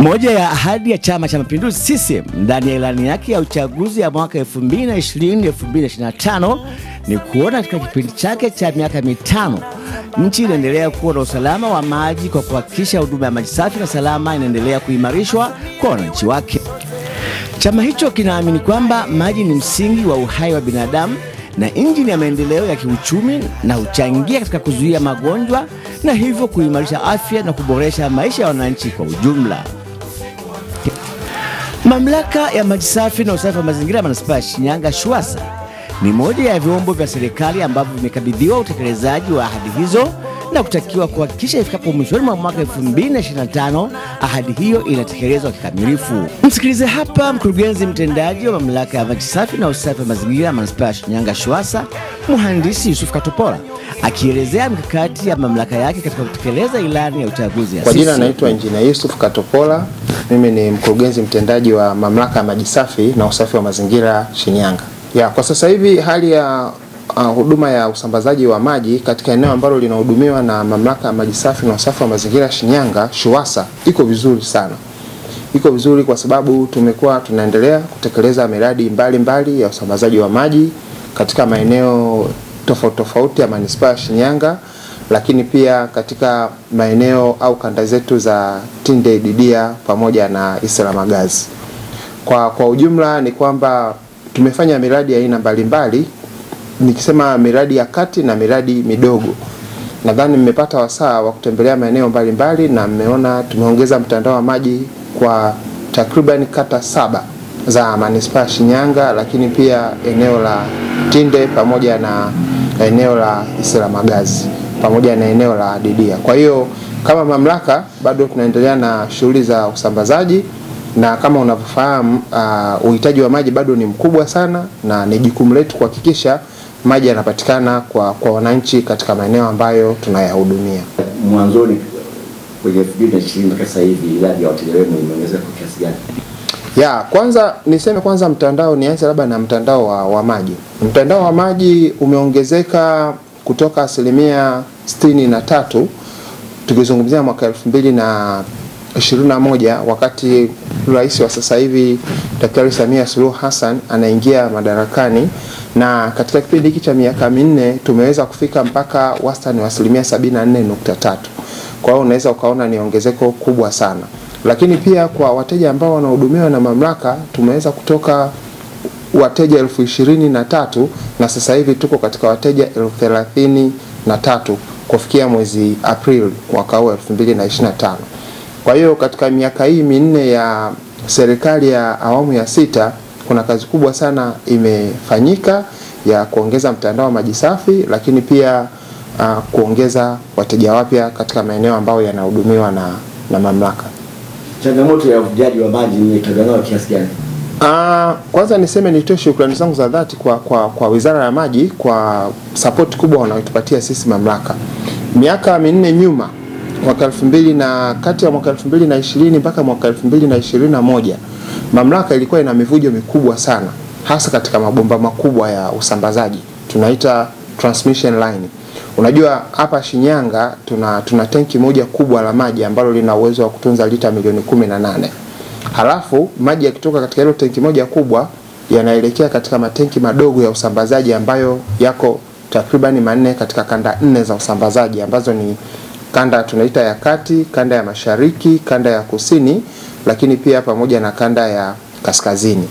Moja ya ahadi ya Chama cha Mapinduzi CCM ndani ya ilani yake ya uchaguzi ya mwaka 2020-2025 ni kuona katika kipindi chake cha miaka mitano nchi inaendelea kuwa na usalama wa maji kwa kuhakikisha huduma ya maji safi na salama inaendelea kuimarishwa kwa wananchi wake. Chama hicho kinaamini kwamba maji ni msingi wa uhai wa binadamu na injini ya maendeleo ya kiuchumi na huchangia katika kuzuia magonjwa na hivyo kuimarisha afya na kuboresha maisha ya wananchi kwa ujumla. Mamlaka ya maji safi na usafi wa mazingira ya Manispaa ya Shinyanga SHUWASA ni moja ya vyombo vya serikali ambavyo vimekabidhiwa utekelezaji wa ahadi hizo na kutakiwa kuhakikisha ifikapo mwishoni mwa mwaka 2025 ahadi hiyo inatekelezwa kikamilifu. Msikilize hapa mkurugenzi mtendaji wa mamlaka ya maji safi na usafi wa mazingira ya Manispaa ya Shinyanga SHUWASA, Mhandisi Yusuf Katopola, akielezea mikakati ya mamlaka yake katika kutekeleza ilani ya uchaguzi ya CCM. Kwa jina naitwa Engineer Yusuf Katopola. Mimi ni mkurugenzi mtendaji wa mamlaka ya maji safi na usafi wa mazingira Shinyanga. Kwa sasa hivi hali ya huduma ya usambazaji wa maji katika eneo ambalo linahudumiwa na mamlaka ya maji safi na usafi wa mazingira Shinyanga SHUWASA iko vizuri sana. Iko vizuri kwa sababu tumekuwa tunaendelea kutekeleza miradi mbalimbali ya usambazaji wa maji katika maeneo tofauti ya Manispaa ya Shinyanga, lakini pia katika maeneo au kanda zetu za Tinde, Didia pamoja na Iselamagazi. Kwa ujumla ni kwamba tumefanya miradi ya aina mbalimbali, nikisema miradi ya kati na miradi midogo. Nadhani mmepata wasaa wa kutembelea maeneo mbalimbali na mmeona tumeongeza mtandao wa maji kwa takriban kata 7 za Manispaa ya Shinyanga, lakini pia eneo la Tinde pamoja na eneo la Iselamagazi pamoja na eneo la Didia. Kwa hiyo kama mamlaka bado tunaendelea na shughuli za usambazaji, na kama unavyofahamu uhitaji wa maji bado ni mkubwa sana, na ni jukumu letu kuhakikisha maji yanapatikana kwa wananchi katika maeneo ambayo tunayahudumia. Mwanzoni kwenye 2020 mpaka sasa hivi idadi ya wateja wenu imeongezeka kwa kiasi gani? Kwanza niseme mtandao, nianze labda na mtandao wa maji. Mtandao wa maji umeongezeka kutoka 63% tukizungumzia mwaka 2021 wakati rais wa sasa hivi Daktari Samia Suluhu Hassan anaingia madarakani, na katika kipindi hiki cha miaka 4 tumeweza kufika mpaka wastani wa 74.3. Kwa hiyo unaweza ukaona ni ongezeko kubwa sana. Lakini pia kwa wateja ambao wanahudumiwa na mamlaka tumeweza kutoka wateja 23,000 na sasa hivi tuko katika wateja 33,000 kufikia mwezi Aprili mwaka 2025. Kwa hiyo katika miaka hii 4 ya serikali ya awamu ya 6 kuna kazi kubwa sana imefanyika ya kuongeza mtandao wa maji safi, lakini pia kuongeza wateja wapya katika maeneo ambayo yanahudumiwa na mamlaka. Changamoto ya uvujaji wa maji ni kiasi gani? Kwanza niseme nitoe shukrani zangu za dhati kwa Wizara ya Maji kwa support kubwa wanayotupatia sisi mamlaka. Miaka 4 nyuma, kati ya mwaka 2020 mpaka mwaka 2021, mamlaka ilikuwa ina mivujo mikubwa sana, hasa katika mabomba makubwa ya usambazaji, tunaita transmission line. Unajua hapa Shinyanga tuna tenki moja kubwa la maji ambalo lina uwezo wa kutunza lita milioni 18. Halafu maji yakitoka katika hilo tenki moja kubwa yanaelekea katika matenki madogo ya usambazaji ambayo yako takriban 4 katika kanda 4 za usambazaji, ambazo ni kanda tunaita ya kati, kanda ya mashariki, kanda ya kusini, lakini pia pamoja na kanda ya kaskazini.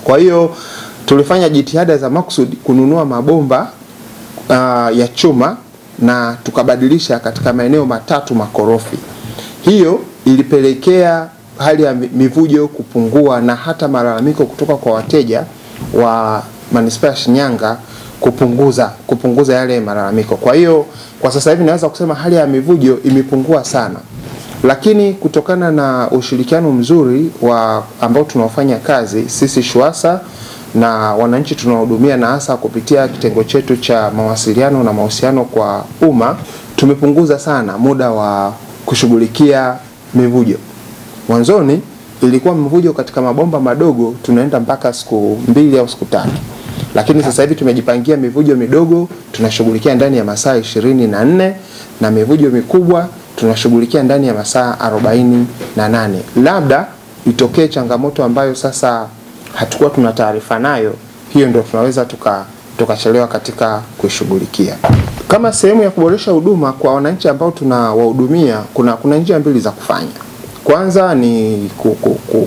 Kwa hiyo tulifanya jitihada za makusudi kununua mabomba ya chuma na tukabadilisha katika maeneo 3 makorofi. Hiyo ilipelekea hali ya mivujo kupungua na hata malalamiko kutoka kwa wateja wa Manispaa ya Shinyanga kupunguza yale malalamiko. Kwa hiyo kwa sasa hivi naweza kusema hali ya mivujo imepungua sana. Lakini kutokana na ushirikiano mzuri ambao tunaofanya kazi sisi SHUWASA na wananchi tunahudumia, na hasa kupitia kitengo chetu cha mawasiliano na mahusiano kwa umma, tumepunguza sana muda wa kushughulikia mivujo. Mwanzoni ilikuwa mivujo katika mabomba madogo tunaenda mpaka siku 2 au siku 3. Lakini sasa hivi tumejipangia mivujo midogo tunashughulikia ndani ya masaa 24, na mivujo mikubwa tunashughulikia ndani ya masaa 48. Labda itokee changamoto ambayo sasa hatakuwa tuna taarifa nayo, hiyo ndio tunaweza tukachelewa katika kushughulikia. Kama sehemu ya kuboresha huduma kwa wananchi ambao tunawahudumia, kuna njia mbili za kufanya. Kwanza ni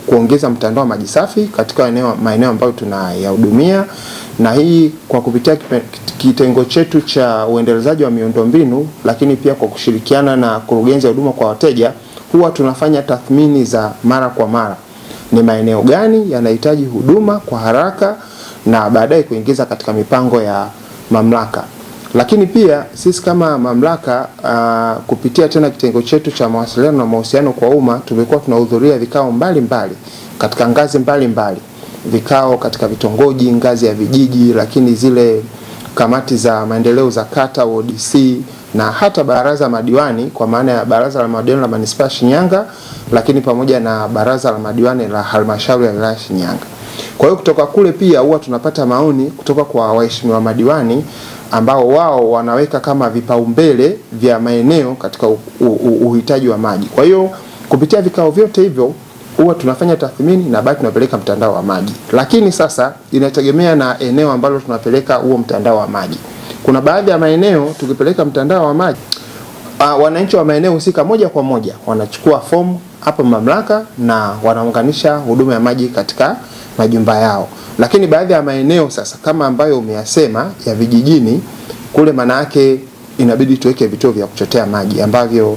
kuongeza mtandao wa maji safi katika maeneo ambayo tunayahudumia, na hii kwa kupitia kitengo chetu cha uendelezaji wa miundombinu, lakini pia kwa kushirikiana na kurugenzi ya huduma kwa wateja, huwa tunafanya tathmini za mara kwa mara. Ni maeneo gani yanahitaji huduma kwa haraka, na baadaye kuingiza katika mipango ya mamlaka. Lakini pia sisi kama mamlaka kupitia tena kitengo chetu cha mawasiliano na mahusiano kwa umma, tumekuwa tunahudhuria vikao mbalimbali katika ngazi mbalimbali. Vikao katika vitongoji, ngazi ya vijiji, lakini zile kamati za maendeleo za kata, ODC, na hata baraza la madiwani, kwa maana ya baraza la madiwani la manispaa ya Shinyanga, lakini pamoja na baraza la madiwani la halmashauri ya wilaya Shinyanga. Kwa hiyo kutoka kule pia huwa tunapata maoni kutoka kwa waheshimiwa madiwani ambao wao wanaweka kama vipaumbele vya maeneo katika uhitaji wa maji. Kwa hiyo kupitia vikao vyote hivyo huwa tunafanya tathmini na baadaye tunapeleka mtandao wa maji. Lakini sasa inategemea na eneo ambalo tunapeleka huo mtandao wa maji. Kuna baadhi ya maeneo tukipeleka mtandao wa maji, wananchi wa maeneo husika moja kwa moja wanachukua fomu hapa mamlaka na wanaunganisha huduma ya maji katika majumba yao. Lakini baadhi ya maeneo sasa kama ambayo umeyasema ya vijijini kule, maana yake inabidi tuweke vituo vya kuchotea maji ambavyo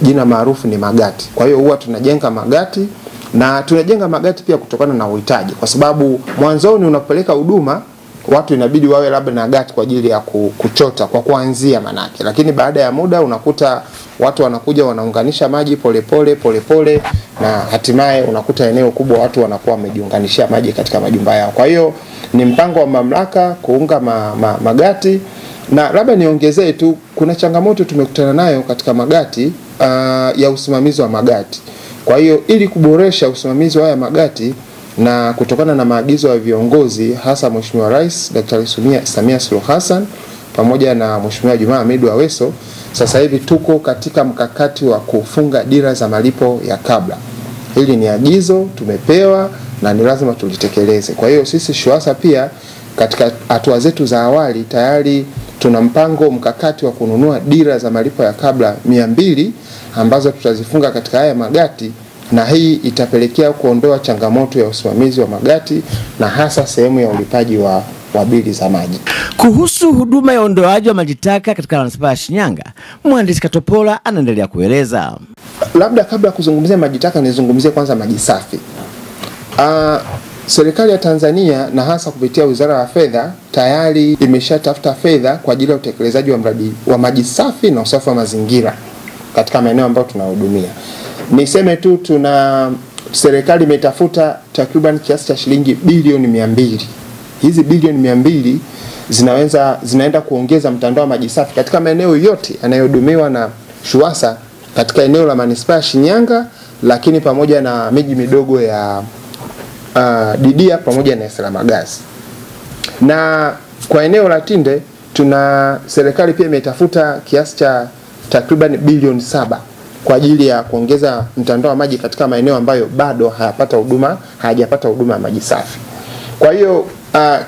jina maarufu ni magati. Kwa hiyo huwa tunajenga magati, na tunajenga magati pia kutokana na uhitaji, kwa sababu mwanzoni unapeleka huduma watu inabidi wawe labda na gati kwa ajili ya kuchota kwa kuanzia manake, lakini baada ya muda unakuta watu wanakuja wanaunganisha maji pole, na hatimaye unakuta eneo kubwa watu wanakuwa wamejiunganishia maji katika majumba yao. Kwa hiyo ni mpango wa mamlaka kuunga magati. Na labda niongezee tu, kuna changamoto tumekutana nayo katika magati ya usimamizi wa magati. Kwa hiyo ili kuboresha usimamizi wa haya magati, na kutokana na maagizo ya viongozi hasa Mheshimiwa Rais Daktari Samia Suluhu Hassan pamoja na Mheshimiwa Juma Hamidu Aweso, sasa hivi tuko katika mkakati wa kufunga dira za malipo ya kabla. Hili ni agizo tumepewa na ni lazima tulitekeleze. Kwa hiyo sisi SHUWASA pia katika hatua zetu za awali tayari tuna mpango mkakati wa kununua dira za malipo ya kabla 200 ambazo tutazifunga katika haya magati, na hii itapelekea kuondoa changamoto ya usimamizi wa magati na hasa sehemu ya ulipaji wa bili za maji. Kuhusu huduma ya ondoaji wa maji taka katika manispaa ya Shinyanga, Mhandisi Katopola anaendelea kueleza. Labda kabla ya kuzungumzia maji taka nizungumzie kwanza maji safi. Serikali ya Tanzania na hasa kupitia Wizara ya Fedha tayari imeshatafuta fedha kwa ajili ya utekelezaji wa mradi wa maji safi na usafi wa mazingira katika maeneo ambayo tunahudumia. Niseme tu serikali imetafuta takriban kiasi cha shilingi bilioni 200. Hizi bilioni 200 zinaenda kuongeza mtandao wa maji safi katika maeneo yote yanayohudumiwa na SHUWASA katika eneo la manispaa ya Shinyanga, lakini pamoja na miji midogo ya Didia pamoja na Selamagazi. Na kwa eneo la Tinde serikali pia imetafuta kiasi cha takriban bilioni 7 kwa ajili ya kuongeza mtandao wa maji katika maeneo ambayo bado hayajapata huduma ya maji safi. Kwa hiyo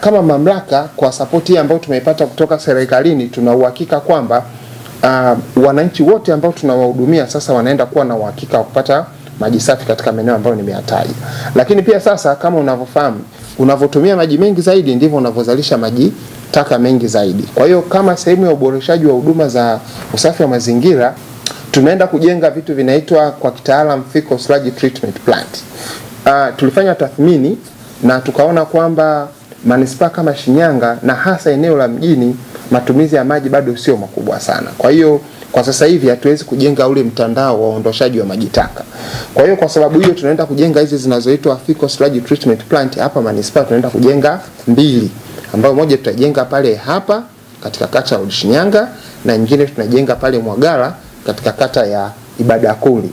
kama mamlaka kwa sapoti ambayo tumeipata kutoka serikalini, tuna uhakika kwamba wananchi wote ambao tunawahudumia sasa wanaenda kuwa na uhakika wa kupata maji safi katika maeneo ambayo nimeyataja. Lakini pia sasa kama unavyofahamu, unavotumia maji mengi zaidi ndivyo unavozalisha maji taka mengi zaidi. Kwa hiyo kama sehemu ya uboreshaji wa huduma za usafi wa mazingira, tunaenda kujenga vitu vinaitwa kwa kitaalam fecal sludge treatment plant. Tulifanya tathmini na tukaona kwamba manispaa kama Shinyanga na hasa eneo la mjini matumizi ya maji bado sio makubwa sana. Kwa hiyo kwa sasa hivi hatuwezi kujenga ule mtandao wa uondoshaji wa maji taka. Kwa hiyo kwa sababu hiyo tunaenda kujenga hizi zinazoitwa fecal sludge treatment plant hapa manispaa. Tunaenda kujenga 2, ambayo moja tutajenga pale hapa katika kata ya Shinyanga na nyingine tunajenga pale Mwagala katika kata ya Ibadakuli.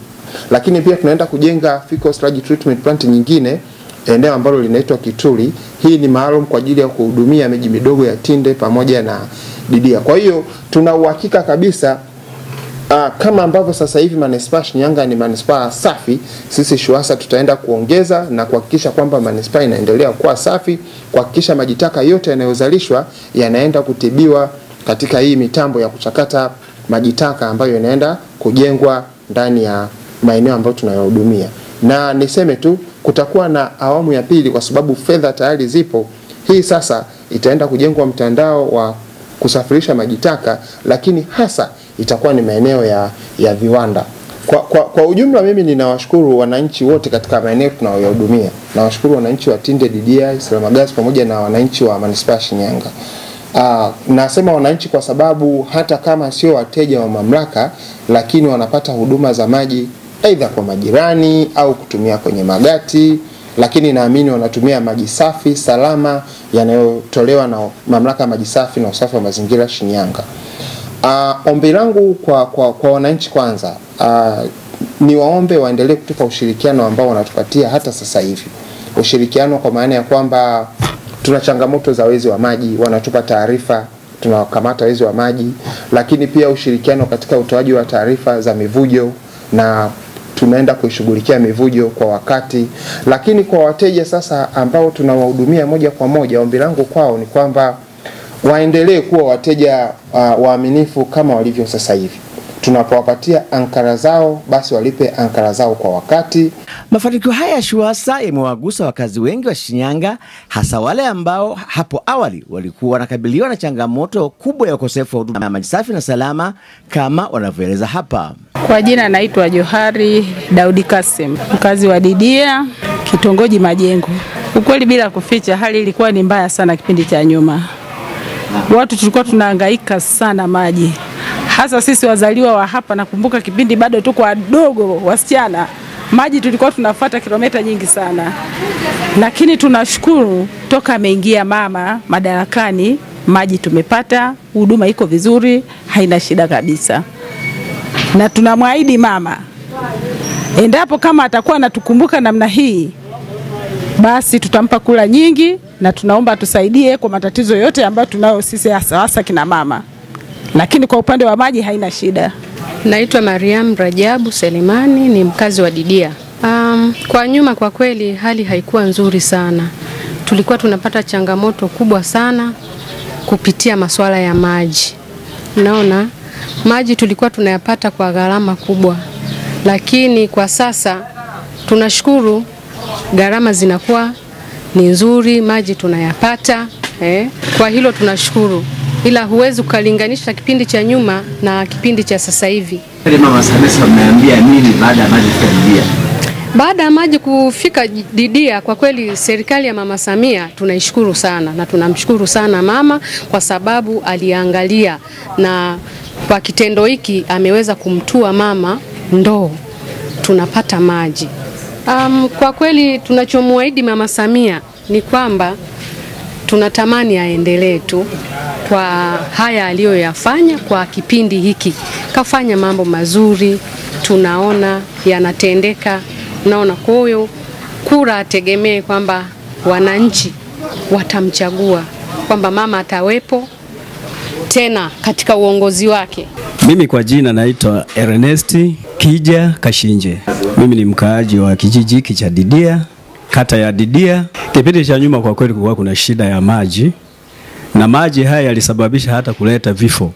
Lakini pia tunaenda kujenga fecal sludge treatment plant nyingine eneo ambalo linaitwa Kituli. Hii ni maalum kwa ajili ya kuhudumia miji midogo ya Tinde pamoja na Didia. Kwa hiyo tuna uhakika kabisa Kama ambavyo sasa hivi manispaa Shinyanga ni manispaa safi, sisi SHUWASA tutaenda kuongeza na kuhakikisha kwamba manispaa inaendelea kuwa safi, kuhakikisha maji taka yote yanayozalishwa yanaenda kutibiwa katika hii mitambo ya kuchakata maji taka ambayo inaenda kujengwa ndani ya maeneo ambayo tunayohudumia. Na niseme tu kutakuwa na awamu ya pili kwa sababu fedha tayari zipo. Hii sasa itaenda kujengwa mtandao wa kusafirisha maji taka, lakini hasa itakuwa ni maeneo ya viwanda. Kwa ujumla mimi ninawashukuru wananchi wote katika maeneo tunayohudumia. Nawashukuru wananchi wa Tinde, Didia, Salamagasi pamoja na wananchi wa manispaa Shinyanga. Nasema wananchi kwa sababu hata kama sio wateja wa mamlaka, lakini wanapata huduma za maji aidha kwa majirani au kutumia kwenye magati, lakini naamini wanatumia maji safi salama yanayotolewa na mamlaka ya maji safi na usafi wa mazingira Shinyanga. Ombi langu kwa wananchi kwanza, ni waombe waendelee kutupa ushirikiano ambao wanatupatia hata sasa hivi. Ushirikiano kwa maana ya kwamba tuna changamoto za wezi wa maji, wanatupa taarifa, tunawakamata wezi wa maji, lakini pia ushirikiano katika utoaji wa taarifa za mivujo na tunaenda kuishughulikia mivujo kwa wakati. Lakini kwa wateja sasa ambao tunawahudumia moja kwa moja, ombi langu kwao ni kwamba waendelee kuwa wateja waaminifu kama walivyo sasa hivi. Tunapowapatia ankara zao, basi walipe ankara zao kwa wakati. Mafanikio haya ya SHUWASA yamewagusa wakazi wengi wa Shinyanga, hasa wale ambao hapo awali walikuwa wanakabiliwa na changamoto kubwa ya ukosefu wa huduma ya maji safi na salama kama wanavyoeleza hapa. Kwa jina naitwa Johari Daudi Kasim, mkazi wa Didia, kitongoji Majengo. Ukweli bila kuficha, hali ilikuwa ni mbaya sana kipindi cha nyuma. Watu tulikuwa tunahangaika sana maji. Hasa sisi wazaliwa wa hapa, nakumbuka kipindi bado tuko wadogo wasichana, maji tulikuwa tunafuata kilomita nyingi sana. Lakini tunashukuru toka ameingia mama madarakani, maji tumepata, huduma iko vizuri, haina shida kabisa. Na tunamwahidi mama, endapo kama atakuwa anatukumbuka namna hii, basi tutampa kula nyingi, na tunaomba tusaidie kwa matatizo yote ambayo tunayo sisi hasa kina mama. Lakini kwa upande wa maji haina shida. Naitwa Mariam Rajabu Selimani, ni mkazi wa Didia. Kwa nyuma kwa kweli hali haikuwa nzuri sana. Tulikuwa tunapata changamoto kubwa sana kupitia masuala ya maji. Naona maji tulikuwa tunayapata kwa gharama kubwa. Lakini kwa sasa tunashukuru gharama zinakuwa ni nzuri, maji tunayapata. Kwa hilo tunashukuru. Ila huwezi kulinganisha kipindi cha nyuma na kipindi cha sasa hivi. Mama Samia mmeambia nini baada ya maji kufika Didia? Baada ya maji kufika Didia, kwa kweli serikali ya Mama Samia tunaishukuru sana na tunamshukuru sana mama kwa sababu aliangalia, na kwa kitendo hiki ameweza kumtua mama ndoo, tunapata maji. Kwa kweli tunachomwaahidi Mama Samia ni kwamba tunatamani aendelee tu kwa haya aliyoyafanya kwa kipindi hiki. Kafanya mambo mazuri, tunaona yanatendeka. Naona kwa hiyo kura ategemee kwamba wananchi watamchagua, kwamba mama atawepo tena katika uongozi wake. Mimi kwa jina naitwa Ernest Kija Kashinje. Mimi ni mkaaji wa kijiji hiki cha Didia, kata ya Didia. Kipindi cha nyuma kwa kweli kulikuwa kuna shida ya maji, na maji haya yalisababisha hata kuleta vifo.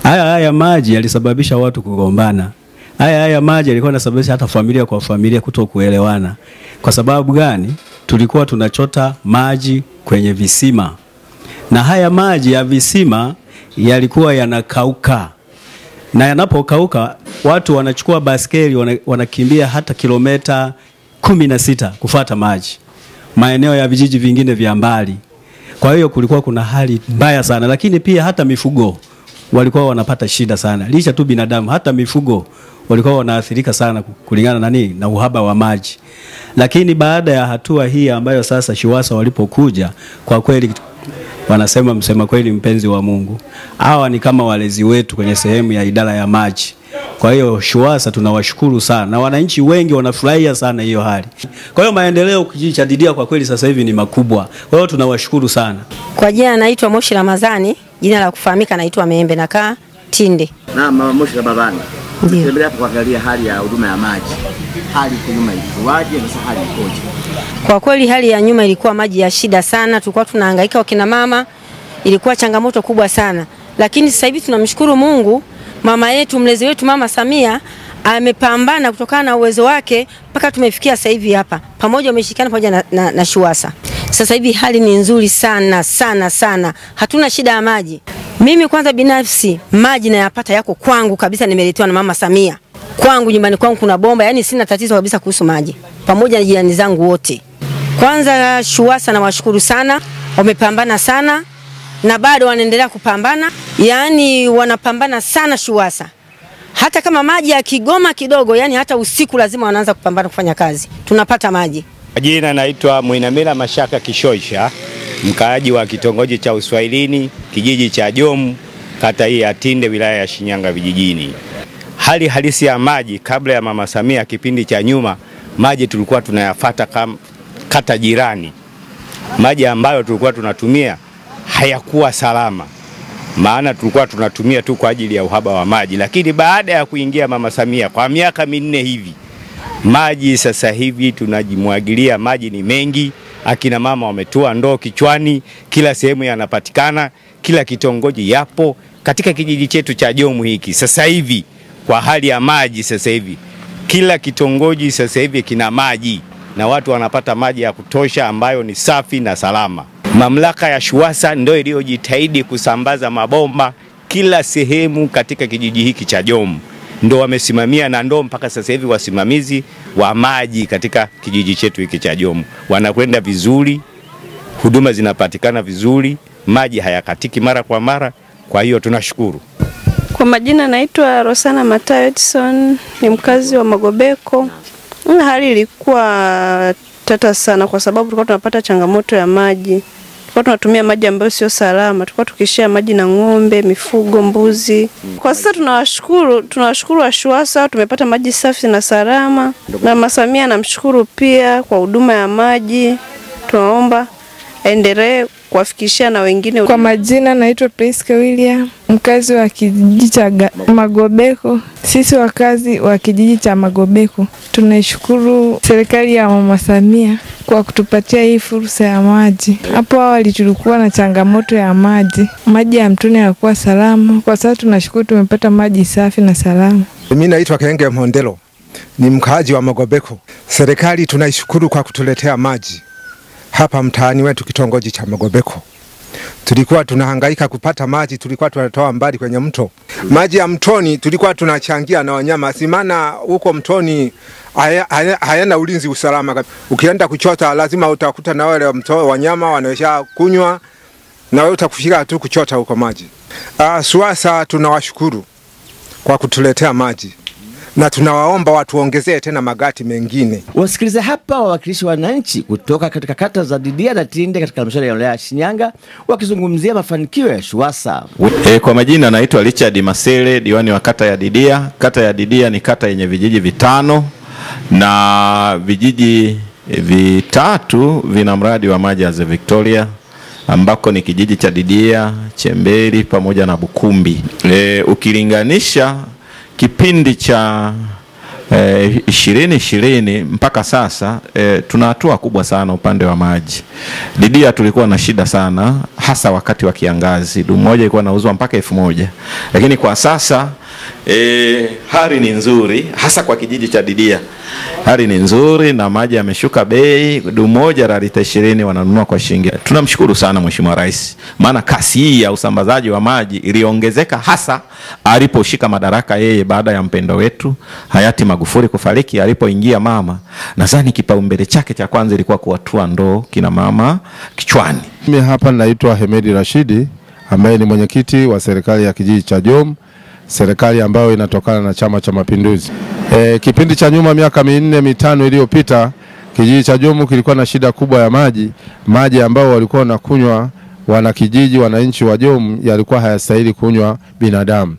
Haya maji yalisababisha watu kugombana. Haya maji yalikuwa yanasababisha hata familia kwa familia kutokuelewana. Kwa sababu gani? Tulikuwa tunachota maji kwenye visima, na haya maji ya visima yalikuwa yanakauka, na yanapokauka watu wanachukua baskeli wanakimbia hata kilomita 16 kufuata maji maeneo ya vijiji vingine vya mbali. Kwa hiyo kulikuwa kuna hali mbaya sana, lakini pia hata mifugo walikuwa wanapata shida sana. Licha tu binadamu, hata mifugo walikuwa wanaathirika sana kulingana na uhaba wa maji. Lakini baada ya hatua hii ambayo sasa SHUWASA walipokuja, kwa kweli wanasema msema kweli mpenzi wa Mungu, hawa ni kama walezi wetu kwenye sehemu ya idara ya maji. Kwa hiyo SHUWASA tunawashukuru sana, na wananchi wengi wanafurahia sana hiyo hali. Kwa hiyo maendeleo kijiji cha Didia kwa kweli sasa hivi ni makubwa. Kwa hiyo tunawashukuru sana. Kwa jina naitwa Moshi Ramadhani, jina la kufahamika naitwa Membe, nakaa Tinde. Na Mama Moshi Ramadhani. Ndio. Tembelea kuangalia hali ya huduma ya maji. Hali kinyuma ilikuwaje na sasa hali ikoje? Kwa kweli hali ya nyuma ilikuwa maji ya shida sana, tulikuwa tunahangaika wakina mama, ilikuwa changamoto kubwa sana. Lakini sasa hivi tunamshukuru Mungu, mama yetu mlezi wetu Mama Samia amepambana kutokana na uwezo wake mpaka tumefikia sasa hivi hapa. Pamoja wameshikana pamoja na Shuwasa. Sasa hivi hali ni nzuri sana sana sana. Hatuna shida ya maji. Mimi kwanza binafsi maji nayapata yako kwangu kabisa, nimeletewa na Mama Samia. Kwangu nyumbani kwangu kuna bomba, yani sina tatizo kabisa kuhusu maji. Pamoja na jirani zangu wote. Kwanza Shuwasa na washukuru sana, wamepambana sana na bado wanaendelea kupambana. Yani wanapambana sana Shuwasa. Hata kama maji ya Kigoma kidogo, yani hata usiku lazima wanaanza kupambana kufanya kazi. Tunapata maji. Jina naitwa Mwinamila Mashaka Kishoisha, mkaaji wa kitongoji cha Uswahilini, kijiji cha Jomu, kata hii ya Tinde, wilaya ya Shinyanga vijijini. Hali halisi ya maji kabla ya Mama Samia kipindi cha nyuma, maji tulikuwa tunayafuata kama kata jirani. Maji ambayo tulikuwa tunatumia hayakuwa salama. Maana tulikuwa tunatumia tu kwa ajili ya uhaba wa maji. Lakini baada ya kuingia Mama Samia kwa miaka 4 hivi, maji sasa hivi tunajimwagilia, maji ni mengi. Akina mama wametua ndoo kichwani, kila sehemu yanapatikana, kila kitongoji yapo. Katika kijiji chetu cha Jomu hiki sasa hivi kwa hali ya maji sasa hivi kila kitongoji sasa hivi kina maji na watu wanapata maji ya kutosha ambayo ni safi na salama. Mamlaka ya Shuwasa ndio iliyojitahidi kusambaza mabomba kila sehemu katika kijiji hiki cha Jomu. Ndio wamesimamia na ndio mpaka sasa hivi wasimamizi wa maji katika kijiji chetu hiki cha Jomu wanakwenda vizuri, huduma zinapatikana vizuri, maji hayakatiki mara kwa mara. Kwa hiyo tunashukuru. Kwa majina naitwa Rosana Matayo Edson, ni mkazi wa Magobeko. Hali ilikuwa tata sana kwa sababu tulikuwa tunapata changamoto ya maji. Tulikuwa tunatumia maji ambayo sio salama. Tulikuwa tukishia maji na ng'ombe, mifugo, mbuzi. Kwa sasa tunawashukuru wa Shuwasa, tumepata maji safi na salama. Na Mama Samia namshukuru pia kwa huduma ya maji. Tunaomba aendelee kuwafikishia na wengine. Kwa majina naitwa Priska William, mkazi wa kijiji cha Magobeko. Sisi wakazi wa kijiji cha Magobeko tunaishukuru serikali ya Mama Samia kwa kutupatia hii fursa ya maji. Hapo awali tulikuwa na changamoto ya maji. Maji ya mtoni yalikuwa salama. Kwa sasa tunashukuru tumepata maji safi na salama. Mimi naitwa Kenge Mondelo, ni mkaaji wa Magobeko. Serikali tunaishukuru kwa kutuletea maji hapa mtaani wetu kitongoji cha Magobeko. Tulikuwa tunahangaika kupata maji, tulikuwa tunatoa mbali kwenye mto. Maji ya mtoni tulikuwa tunachangia na wanyama, simana huko mtoni hayana ulinzi usalama. Ukienda kuchota lazima utakuta na wale wanyama wanaosha kunywa na wewe utakufika tu kuchota huko maji. Shuwasa tunawashukuru kwa kutuletea maji. Na tunawaomba watuongezee tena magati mengine. Wasikiliza hapa wawakilishi wa wananchi kutoka katika kata za Didia na Tinde katika halmashauri ya wilaya ya Shinyanga wakizungumzia mafanikio ya Shuwasa. Kwa majina naitwa Richard Masele, diwani wa kata ya Didia. Kata ya Didia ni kata yenye vijiji 5 na vijiji 3 vina mradi wa maji ya Ziwa Victoria ambako ni kijiji cha Didia, Chemberi pamoja na Bukumbi. Ukilinganisha kipindi cha 2020 mpaka sasa tuna hatua kubwa sana upande wa maji. Didia tulikuwa na shida sana hasa wakati wa kiangazi. Dumu moja ilikuwa inauzwa mpaka 1000. Lakini kwa sasa hali ni nzuri hasa kwa kijiji cha Didia. Hali ni nzuri na maji yameshuka bei. Dumu moja la lita 20 wananunua kwa shilingi. Tunamshukuru sana Mheshimiwa Rais. Maana kasi hii ya usambazaji wa maji iliongezeka hasa aliposhika madaraka yeye baada ya mpendo wetu hayati Magufuli kufariki. Alipoingia mama, nadhani kipaumbele chake cha kwanza ilikuwa kuwatua ndoo kina mama kichwani. Mimi hapa naitwa Hemedi Rashidi ambaye ni mwenyekiti wa serikali ya kijiji cha Jomu, serikali ambayo inatokana na Chama cha Mapinduzi. Kipindi cha nyuma miaka 4-5 iliyopita kijiji cha Jomu kilikuwa na shida kubwa ya maji. Maji ambao walikuwa wanakunywa wanakijiji, wananchi wa Jomu, yalikuwa hayastahili kunywa binadamu.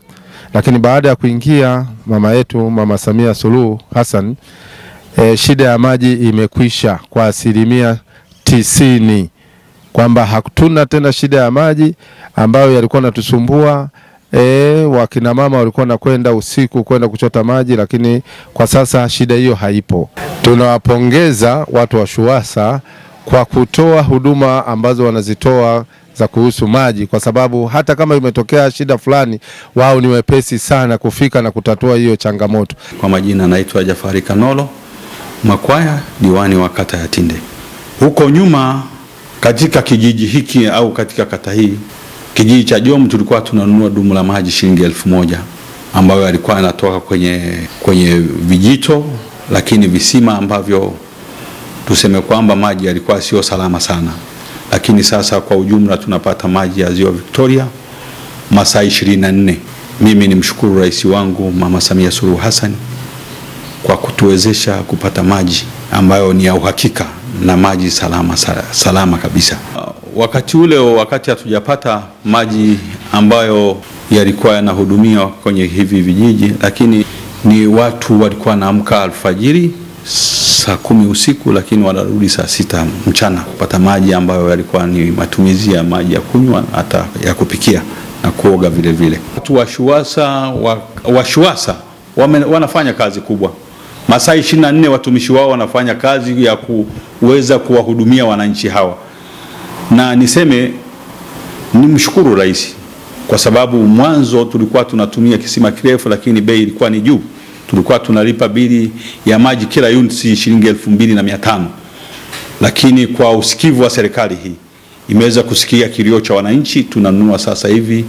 Lakini baada ya kuingia mama yetu Mama Samia Suluhu Hassan, shida ya maji imekwisha kwa 90%, kwamba hatuna tena shida ya maji ambayo yalikuwa yanatusumbua wakina mama walikuwa nakwenda usiku kwenda kuchota maji, lakini kwa sasa shida hiyo haipo. Tunawapongeza watu wa SHUWASA kwa kutoa huduma ambazo wanazitoa za kuhusu maji, kwa sababu hata kama imetokea shida fulani, wao ni wepesi sana kufika na kutatua hiyo changamoto. Kwa majina naitwa Jafari Kanolo Makwaya, diwani wa kata ya Tinde. Huko nyuma katika kijiji hiki au katika kata hii, kijiji cha Jom, tulikuwa tunanunua dumu la maji shilingi 1000 ambayo yalikuwa yanatoka kwenye vijito, lakini visima ambavyo tuseme kwamba maji yalikuwa sio salama sana. Lakini sasa kwa ujumla tunapata maji ya Ziwa Victoria masaa 24. Mimi nimshukuru rais wangu Mama Samia Suluhu Hassan kwa kutuwezesha kupata maji ambayo ni ya uhakika na maji salama kabisa. Wakati hatujapata maji ambayo yalikuwa yanahudumia kwenye hivi vijiji, lakini ni watu walikuwa naamka alfajiri saa 10 usiku, lakini wanarudi saa 6 mchana kupata maji ambayo yalikuwa ni matumizi ya maji ya kunywa, hata ya kupikia na kuoga vile vile. Watu wa SHUWASA wanafanya kazi kubwa. Masaa 24 watumishi wao wanafanya kazi ya kuweza kuwahudumia wananchi hawa. Na niseme nimshukuru rais, kwa sababu mwanzo tulikuwa tunatumia kisima kirefu, lakini bei ilikuwa ni juu. Tulikuwa tunalipa bili ya maji kila unit shilingi 2500. Lakini kwa usikivu wa serikali hii imeweza kusikia kilio cha wananchi, tunanunua sasa hivi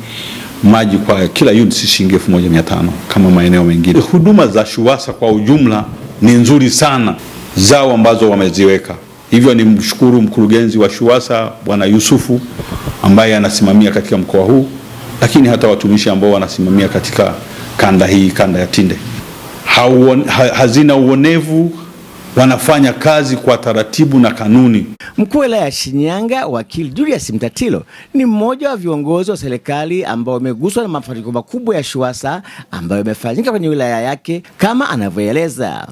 maji kwa kila unit shilingi 1500 kama maeneo mengine. Huduma za SHUWASA kwa ujumla ni nzuri sana zao ambazo wameziweka. Hivyo ni mshukuru mkurugenzi wa SHUWASA Bwana Yusufu ambaye anasimamia katika mkoa huu, lakini hata watumishi ambao wanasimamia katika kanda hii, kanda ya Tinde. Hazina uonevu, wanafanya kazi kwa taratibu na kanuni. Mkuu wa wilaya ya Shinyanga Wakili Julius Mtatiro ni mmoja wa viongozi wa serikali ambao wameguswa na mafanikio makubwa ya SHUWASA ambayo yamefanyika kwenye wilaya yake kama anavyoeleza.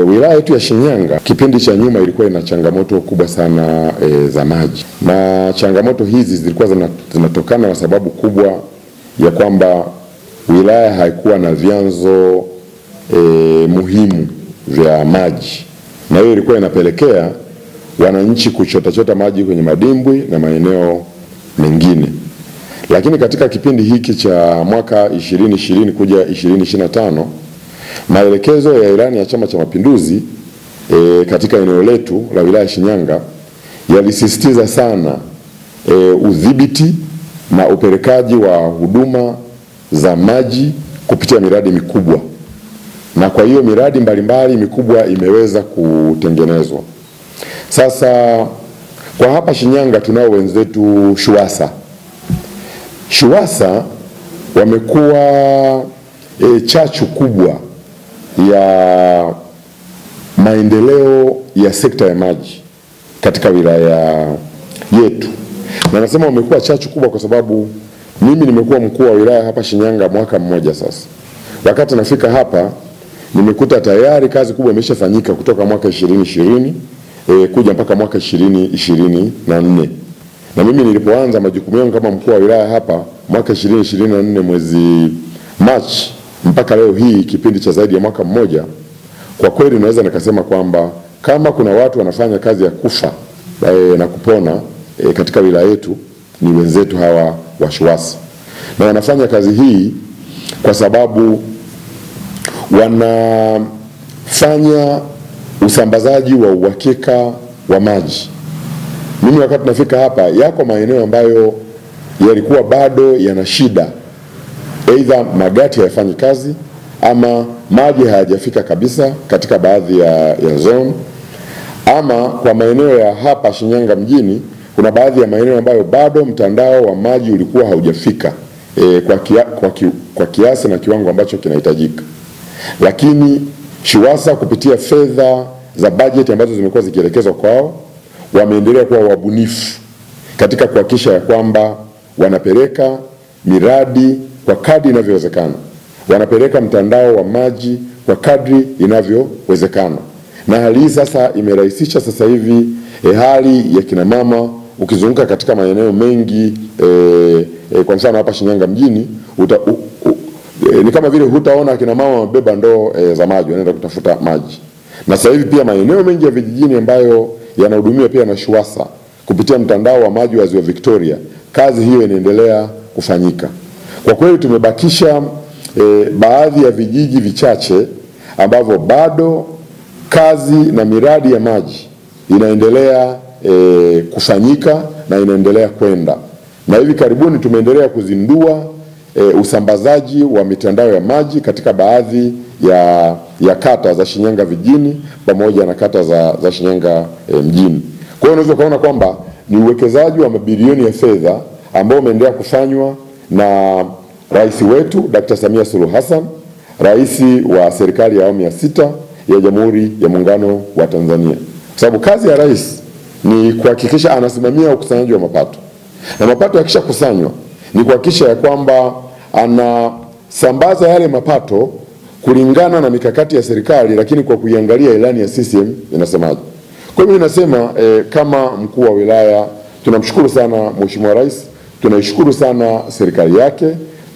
Wilaya yetu ya Shinyanga kipindi cha nyuma ilikuwa ina changamoto kubwa sana za maji, na changamoto hizi zilikuwa zinatokana na sababu kubwa ya kwamba wilaya haikuwa na vyanzo muhimu vya maji, na hiyo ilikuwa inapelekea wananchi kuchota maji kwenye madimbwi na maeneo mengine. Lakini katika kipindi hiki cha mwaka 2020 kuja 2025, maelekezo ya ilani ya Chama cha Mapinduzi katika eneo letu la wilaya Shinyanga yalisisitiza sana udhibiti na upelekaji wa huduma za maji kupitia miradi mikubwa. Na kwa hiyo miradi mbalimbali mikubwa imeweza kutengenezwa. Sasa kwa hapa Shinyanga tunao wenzetu SHUWASA. SHUWASA wamekuwa chachu kubwa ya maendeleo ya sekta ya maji katika wilaya yetu. Na nasema wamekuwa chachu kubwa kwa sababu mimi nimekuwa mkuu wa wilaya hapa Shinyanga mwaka mmoja sasa. Wakati nafika hapa nimekuta tayari kazi kubwa imeshafanyika kutoka mwaka 2020 kuja mpaka mwaka 2024. Na mimi nilipoanza majukumu yangu kama mkuu wa wilaya hapa mwaka 2024 mwezi Machi mpaka leo hii kipindi cha zaidi ya mwaka mmoja, kwa kweli naweza nikasema kwamba kama kuna watu wanafanya kazi ya kufa na kupona katika wilaya yetu ni wenzetu hawa wa SHUWASA. Na wanafanya kazi hii kwa sababu wanafanya usambazaji wa uhakika wa maji. Mimi wakati nafika hapa yako maeneo ambayo yalikuwa bado yana shida, aidha magati hayafanyi kazi ama maji hayajafika kabisa katika baadhi ya zone, ama kwa maeneo ya hapa Shinyanga mjini kuna baadhi ya maeneo ambayo bado mtandao wa maji ulikuwa haujafika kwa kiasi na kiwango ambacho kinahitajika. Lakini SHUWASA kupitia fedha za bajeti ambazo zimekuwa zikielekezwa kwao wameendelea kuwa wabunifu katika kuhakikisha ya kwamba wanapeleka miradi kwa kadri inavyowezekana, wanapeleka mtandao wa maji kwa kadri inavyowezekana. Na hali hii sasa imerahisisha sasa hivi hali ya kina mama ukizunguka katika maeneo mengi kwa mfano hapa Shinyanga mjini ni kama vile hutaona akina mama wamebeba ndoo za maji wanaenda kutafuta maji. Na sasa hivi pia maeneo mengi ya vijijini ambayo yanahudumiwa pia na SHUWASA kupitia mtandao wa maji wa Ziwa Victoria, kazi hiyo inaendelea kufanyika. Kwa kweli tumebakisha baadhi ya vijiji vichache ambavyo bado kazi na miradi ya maji inaendelea kufanyika na inaendelea kwenda. Na hivi karibuni tumeendelea kuzindua usambazaji wa mitandao ya maji katika baadhi ya kata za Shinyanga vijijini pamoja na kata za Shinyanga mjini. Kwa hiyo unaweza kuona kwamba ni uwekezaji wa mabilioni ya fedha ambao umeendelea kufanywa na Rais wetu Dr. Samia Suluhu Hassan, Rais wa serikali ya awamu ya 6 ya Jamhuri ya Muungano wa Tanzania. Kwa sababu kazi ya rais ni kuhakikisha anasimamia ukusanyaji wa mapato. Na mapato yakisha kusanywa ni kuhakikisha ya kwamba anasambaza yale mapato kulingana na mikakati ya serikali, lakini kwa kuiangalia ilani ya CCM inasemaje. Kwa hiyo nasema kama mkuu wa wilaya tunamshukuru sana Mheshimiwa Rais, tunaishukuru sana serikali yake,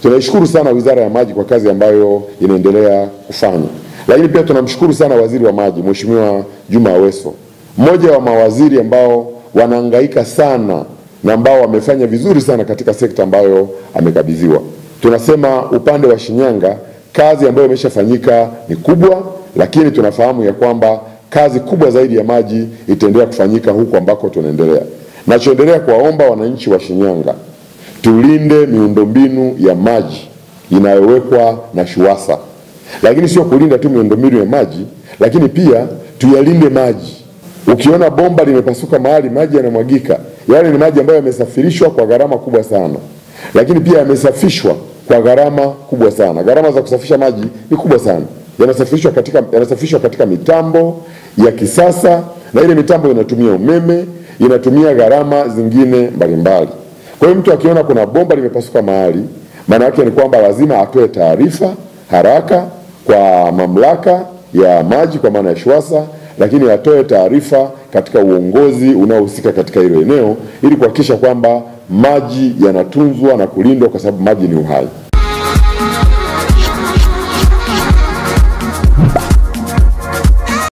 tunaishukuru sana Wizara ya Maji kwa kazi ambayo inaendelea kufanya. Lakini pia tunamshukuru sana Waziri wa Maji Mheshimiwa Juma Aweso, mmoja wa mawaziri ambao wanahangaika sana na ambao wamefanya vizuri sana katika sekta ambayo amekabidhiwa. Tunasema upande wa Shinyanga kazi ambayo imeshafanyika ni kubwa, lakini tunafahamu ya kwamba kazi kubwa zaidi ya maji itaendelea kufanyika huko ambako tunaendelea. Nachoendelea kuwaomba wananchi wa Shinyanga, tulinde miundombinu ya maji inayowekwa na SHUWASA. Lakini sio kulinda tu miundombinu ya maji, lakini pia tuyalinde maji. Ukiona bomba limepasuka mahali maji yanamwagika, yale ni maji ambayo yamesafirishwa kwa gharama kubwa sana. Lakini pia yamesafishwa kwa gharama kubwa sana. Gharama za kusafisha maji ni kubwa sana. Yanasafishwa katika mitambo ya kisasa, na ile mitambo inatumia umeme, inatumia gharama zingine mbalimbali. Kwa hiyo mtu akiona kuna bomba limepasuka mahali, maana yake ni kwamba lazima atoe taarifa haraka kwa mamlaka ya maji kwa maana ya SHUWASA, lakini atoe taarifa katika uongozi unaohusika katika hilo eneo ili kuhakikisha kwamba maji yanatunzwa na kulindwa, kwa sababu maji ni uhai.